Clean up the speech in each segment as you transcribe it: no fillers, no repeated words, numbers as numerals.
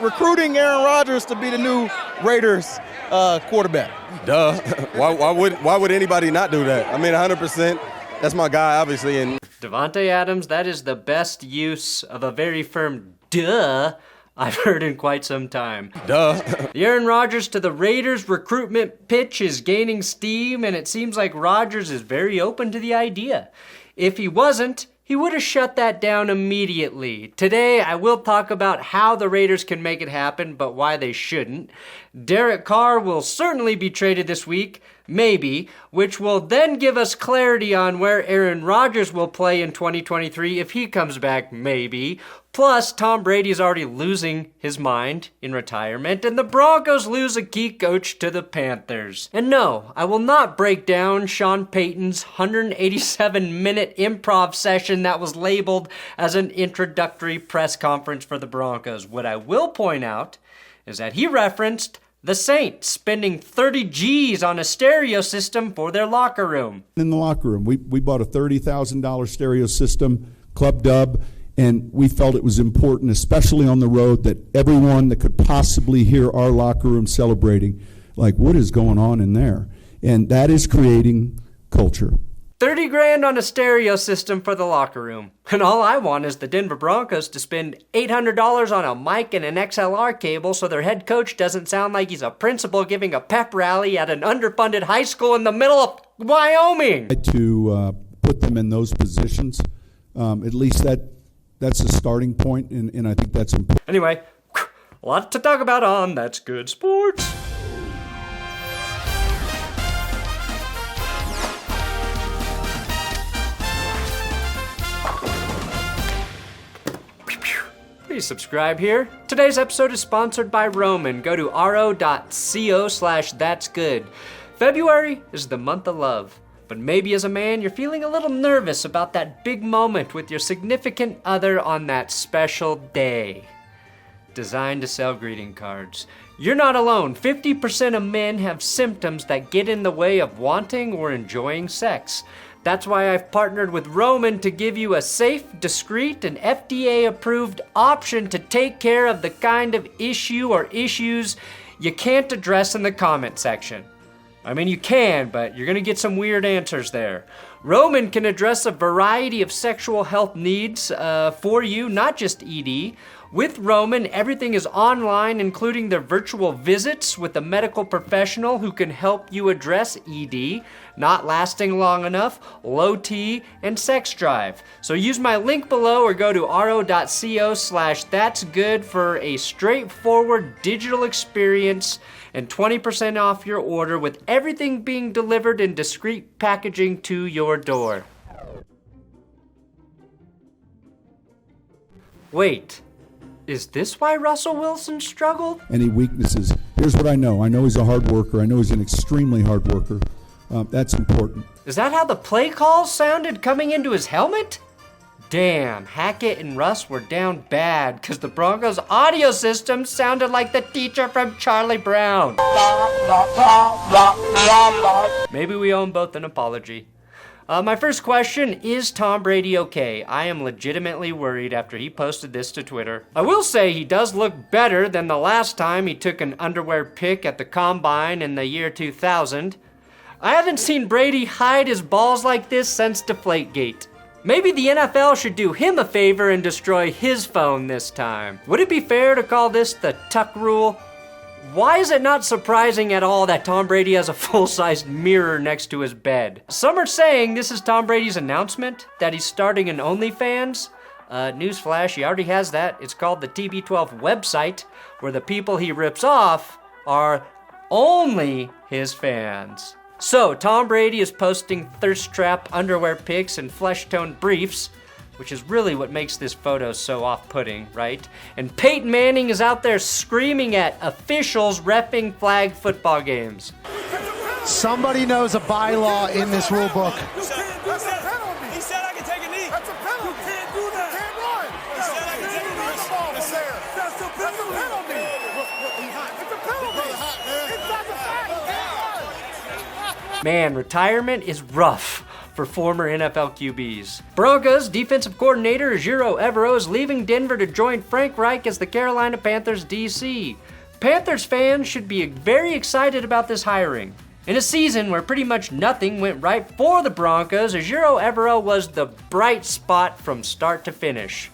recruiting Aaron Rodgers to be the new Raiders quarterback. Duh. Why would anybody not do that? I mean, 100%. That's my guy, obviously. And Davante Adams, that is the best use of a very firm duh I've heard in quite some time. Duh. The Aaron Rodgers to the Raiders recruitment pitch is gaining steam, and it seems like Rodgers is very open to the idea. If he wasn't, he would have shut that down immediately. Today, I will talk about how the Raiders can make it happen, but why they shouldn't. Derek Carr will certainly be traded this week, maybe, which will then give us clarity on where Aaron Rodgers will play in 2023 if he comes back, maybe. Plus, Tom Brady is already losing his mind in retirement, and the Broncos lose a key coach to the Panthers. And no, I will not break down Sean Payton's 187-minute improv session that was labeled as an introductory press conference for the Broncos. What I will point out is that he referenced the Saints spending 30 G's on a stereo system for their locker room. In the locker room, we bought a $30,000 stereo system, Club Dub, and we felt it was important, especially on the road, that everyone that could possibly hear our locker room celebrating, like, what is going on in there? And that is creating culture. 30 grand on a stereo system for the locker room. And all I want is the Denver Broncos to spend $800 on a mic and an XLR cable so their head coach doesn't sound like he's a principal giving a pep rally at an underfunded high school in the middle of Wyoming. To put them in those positions, at least that's a starting point, and I think that's important. Anyway, a lot to talk about on That's Good Sports. Please subscribe here. Today's episode is sponsored by Roman. Go to ro.co/thatsgood. February is the month of love. But maybe as a man, you're feeling a little nervous about that big moment with your significant other on that special day. Designed to sell greeting cards. You're not alone. 50% of men have symptoms that get in the way of wanting or enjoying sex. That's why I've partnered with Roman to give you a safe, discreet, and FDA-approved option to take care of the kind of issue or issues you can't address in the comment section. I mean, you can, but you're gonna get some weird answers there. Roman can address a variety of sexual health needs for you, not just ED. With Roman, everything is online, including their virtual visits with a medical professional who can help you address ED, not lasting long enough, low T, and sex drive. So use my link below or go to ro.co/thatsgood for a straightforward digital experience and 20% off your order with everything being delivered in discreet packaging to your door. Wait, is this why Russell Wilson struggled? Any weaknesses? Here's what I know. I know he's a hard worker. I know he's an extremely hard worker. That's important. Is that how the play calls sounded coming into his helmet? Damn, Hackett and Russ were down bad because the Broncos' audio system sounded like the teacher from Charlie Brown. Maybe we owe them both an apology. My first question, is Tom Brady okay? I am legitimately worried after he posted this to Twitter. I will say he does look better than the last time he took an underwear pic at the Combine in the year 2000. I haven't seen Brady hide his balls like this since Deflategate. Maybe the NFL should do him a favor and destroy his phone this time. Would it be fair to call this the tuck rule? Why is it not surprising at all that Tom Brady has a full-sized mirror next to his bed? Some are saying this is Tom Brady's announcement that he's starting an OnlyFans. Newsflash, he already has that. It's called the TB12 website, where the people he rips off are only his fans. So, Tom Brady is posting thirst trap underwear pics and flesh-toned briefs, which is really what makes this photo so off-putting, right? And Peyton Manning is out there screaming at officials reffing flag football games. Somebody knows a bylaw in this rule book. He said I can take a knee. That's a penalty. You can't do that. You can't run. He said I can take a knee. That's a penalty. It's a penalty. It's not a fact. Man, retirement is rough for former NFL QBs. Broncos defensive coordinator Ejiro Evero is leaving Denver to join Frank Reich as the Carolina Panthers DC. Panthers fans should be very excited about this hiring. In a season where pretty much nothing went right for the Broncos, Ejiro Evero was the bright spot from start to finish.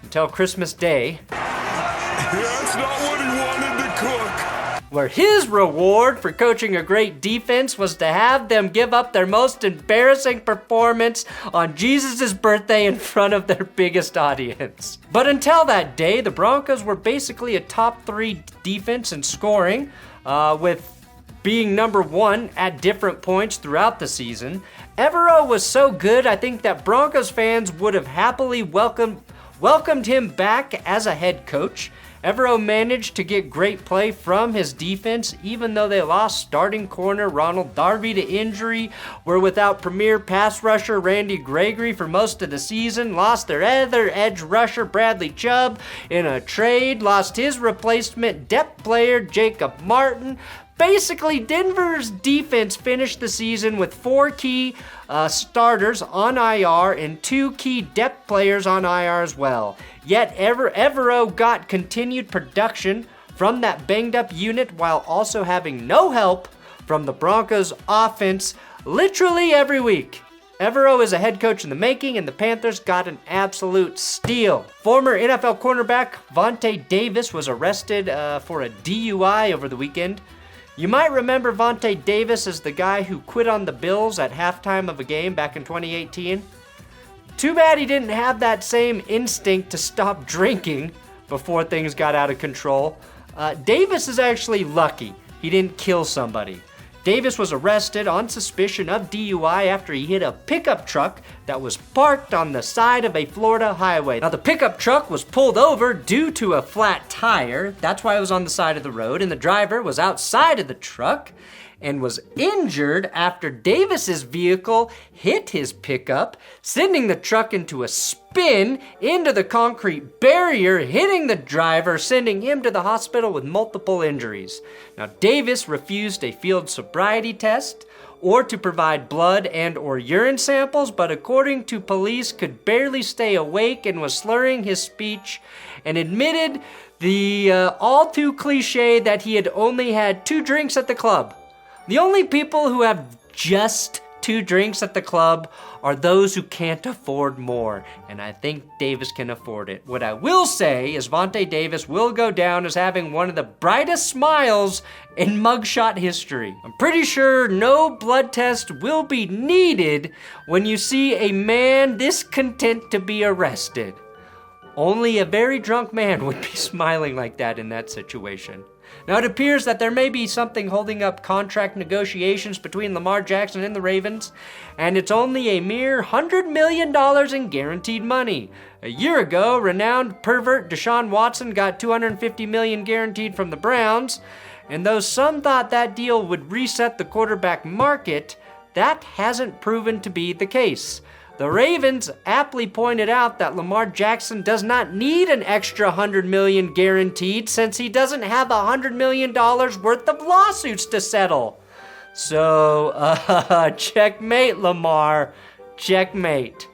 Until Christmas Day. That's not what he wanted to cook. Where his reward for coaching a great defense was to have them give up their most embarrassing performance on Jesus' birthday in front of their biggest audience. But until that day, the Broncos were basically a top 3 defense in scoring, with being number 1 at different points throughout the season. Evero was so good, I think that Broncos fans would have happily welcomed him back as a head coach. Evero managed to get great play from his defense, even though they lost starting corner Ronald Darby to injury, were without premier pass rusher Randy Gregory for most of the season, lost their other edge rusher Bradley Chubb in a trade, lost his replacement depth player Jacob Martin. Basically, Denver's defense finished the season with 4 key starters on IR and 2 key depth players on IR as well. Yet Evero got continued production from that banged-up unit while also having no help from the Broncos' offense literally every week. Evero is a head coach in the making, and the Panthers got an absolute steal. Former NFL cornerback Vontae Davis was arrested for a DUI over the weekend. You might remember Vontae Davis as the guy who quit on the Bills at halftime of a game back in 2018. Too bad he didn't have that same instinct to stop drinking before things got out of control. Davis is actually lucky he didn't kill somebody. Davis was arrested on suspicion of DUI after he hit a pickup truck that was parked on the side of a Florida highway. Now, the pickup truck was pulled over due to a flat tire. That's why it was on the side of the road, and the driver was outside of the truck and was injured after Davis's vehicle hit his pickup, sending the truck into a spin into the concrete barrier, hitting the driver, sending him to the hospital with multiple injuries. Now, Davis refused a field sobriety test or to provide blood and or urine samples, but according to police, could barely stay awake and was slurring his speech, and admitted the all too cliche that he had only had 2 drinks at the club. The only people who have just 2 drinks at the club are those who can't afford more, and I think Davis can afford it. What I will say is Vontae Davis will go down as having one of the brightest smiles in mugshot history. I'm pretty sure no blood test will be needed when you see a man this content to be arrested. Only a very drunk man would be smiling like that in that situation. Now, it appears that there may be something holding up contract negotiations between Lamar Jackson and the Ravens, and it's only a mere $100 million in guaranteed money. A year ago, renowned pervert Deshaun Watson got $250 million guaranteed from the Browns, and though some thought that deal would reset the quarterback market, that hasn't proven to be the case. The Ravens aptly pointed out that Lamar Jackson does not need an extra $100 million guaranteed since he doesn't have $100 million worth of lawsuits to settle. So, checkmate, Lamar. Checkmate.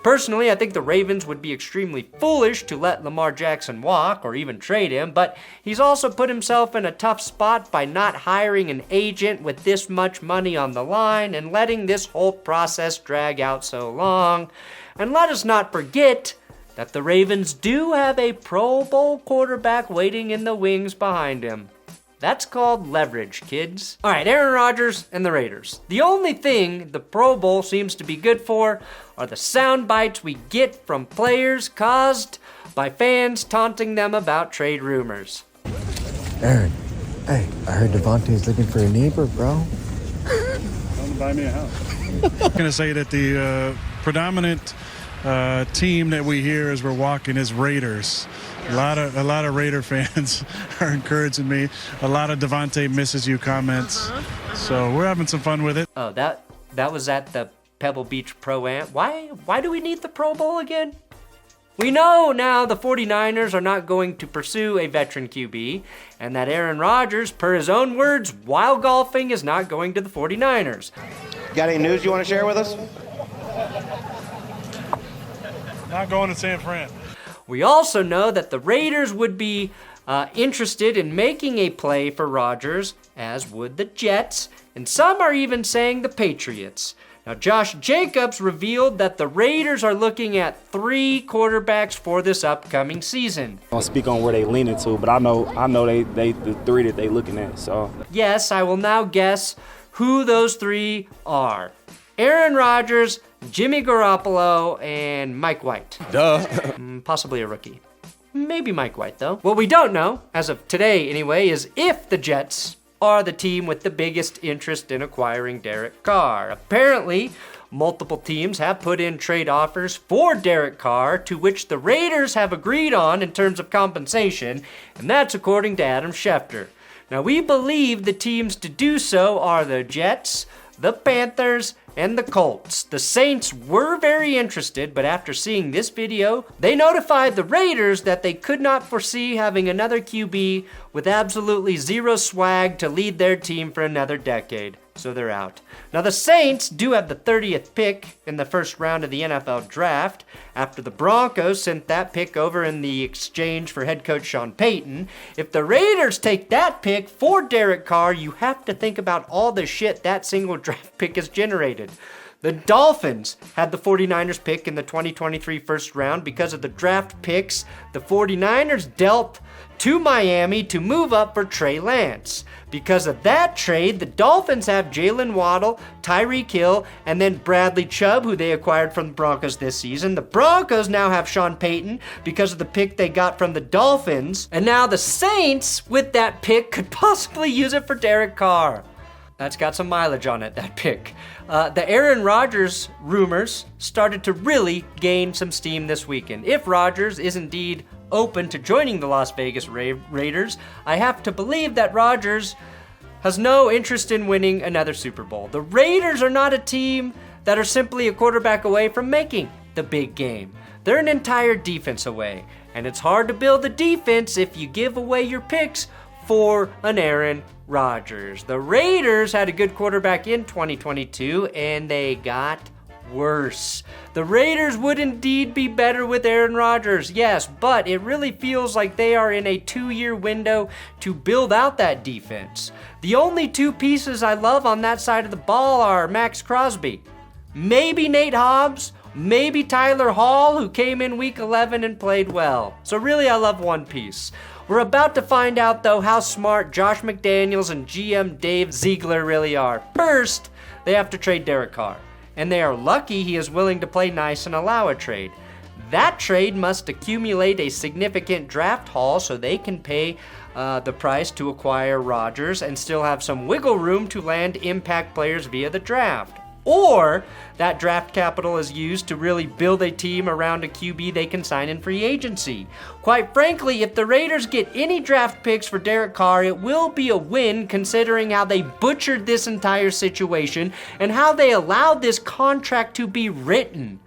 Personally, I think the Ravens would be extremely foolish to let Lamar Jackson walk or even trade him, but he's also put himself in a tough spot by not hiring an agent with this much money on the line and letting this whole process drag out so long. And let us not forget that the Ravens do have a Pro Bowl quarterback waiting in the wings behind him. That's called leverage, kids. All right, Aaron Rodgers and the Raiders. The only thing the Pro Bowl seems to be good for are the sound bites we get from players caused by fans taunting them about trade rumors. Aaron, hey, I heard Devontae's looking for a neighbor, bro. Come buy me a house. I'm going to say that the predominant team that we hear as we're walking is Raiders. A lot of Raider fans are encouraging me. A lot of Devontae misses you comments. So we're having some fun with it. Oh, that was at the Pebble Beach Pro-Am. Why do we need the Pro Bowl again? We know now the 49ers are not going to pursue a veteran QB, and that Aaron Rodgers, per his own words, while golfing, is not going to the 49ers. Got any news you want to share with us? Not going to San Fran. We also know that the Raiders would be interested in making a play for Rodgers, as would the Jets, and some are even saying the Patriots. Now, Josh Jacobs revealed that the Raiders are looking at 3 quarterbacks for this upcoming season. I don't speak on where they leaning to, but I know they the 3 that they looking at. So yes, I will now guess who those 3 are: Aaron Rodgers, Jimmy Garoppolo, and Mike White. Duh. Possibly a rookie. Maybe Mike White, though. What we don't know, as of today anyway, is if the Jets are the team with the biggest interest in acquiring Derek Carr. Apparently, multiple teams have put in trade offers for Derek Carr, to which the Raiders have agreed on in terms of compensation, and that's according to Adam Schefter. Now, we believe the teams to do so are the Jets, the Panthers, and the Colts. The Saints were very interested, but after seeing this video, they notified the Raiders that they could not foresee having another QB with absolutely zero swag to lead their team for another decade. So they're out. Now the Saints do have the 30th pick in the first round of the NFL draft, after the Broncos sent that pick over in the exchange for head coach Sean Payton. If the Raiders take that pick for Derek Carr, you have to think about all the shit that single draft pick has generated. The Dolphins had the 49ers pick in the 2023 first round. Because of the draft picks, the 49ers dealt to Miami to move up for Trey Lance. Because of that trade, the Dolphins have Jalen Waddle, Tyreek Hill, and then Bradley Chubb, who they acquired from the Broncos this season. The Broncos now have Sean Payton because of the pick they got from the Dolphins. And now the Saints, with that pick, could possibly use it for Derek Carr. That's got some mileage on it, that pick. The Aaron Rodgers rumors started to really gain some steam this weekend. If Rodgers is indeed open to joining the Las Vegas Raiders, I have to believe that Rodgers has no interest in winning another Super Bowl. The Raiders are not a team that are simply a quarterback away from making the big game. They're an entire defense away, and it's hard to build a defense if you give away your picks for an Aaron Rodgers. The Raiders had a good quarterback in 2022, and they got worse. The Raiders would indeed be better with Aaron Rodgers, yes, but it really feels like they are in a 2-year window to build out that defense. The only 2 pieces I love on that side of the ball are Max Crosby, maybe Nate Hobbs, maybe Tyler Hall, who came in week 11 and played well. So really, I love one piece. We're about to find out, though, how smart Josh McDaniels and GM Dave Ziegler really are. First, they have to trade Derek Carr, and they are lucky he is willing to play nice and allow a trade. That trade must accumulate a significant draft haul so they can pay the price to acquire Rodgers and still have some wiggle room to land impact players via the draft. Or that draft capital is used to really build a team around a QB they can sign in free agency. Quite frankly, if the Raiders get any draft picks for Derek Carr, it will be a win considering how they butchered this entire situation and how they allowed this contract to be written.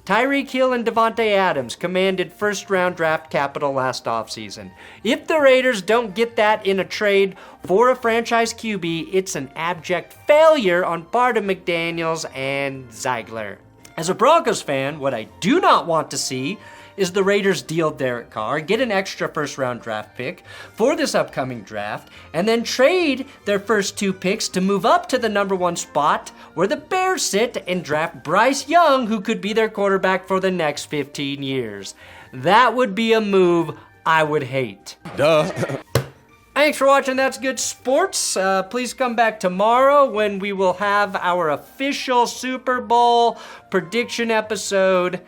Tyreek Hill and Devontae Adams commanded first-round draft capital last offseason. If the Raiders don't get that in a trade for a franchise QB, it's an abject failure on part of McDaniels and Ziegler. As a Broncos fan, what I do not want to see is the Raiders deal Derek Carr, get an extra first-round draft pick for this upcoming draft, and then trade their first 2 picks to move up to the number 1 spot where the Bears sit and draft Bryce Young, who could be their quarterback for the next 15 years. That would be a move I would hate. Duh. Thanks for watching That's Good Sports. Please come back tomorrow when we will have our official Super Bowl prediction episode.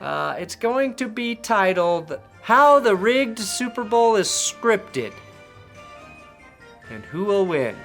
It's going to be titled, How the Rigged Super Bowl is Scripted and Who Will Win.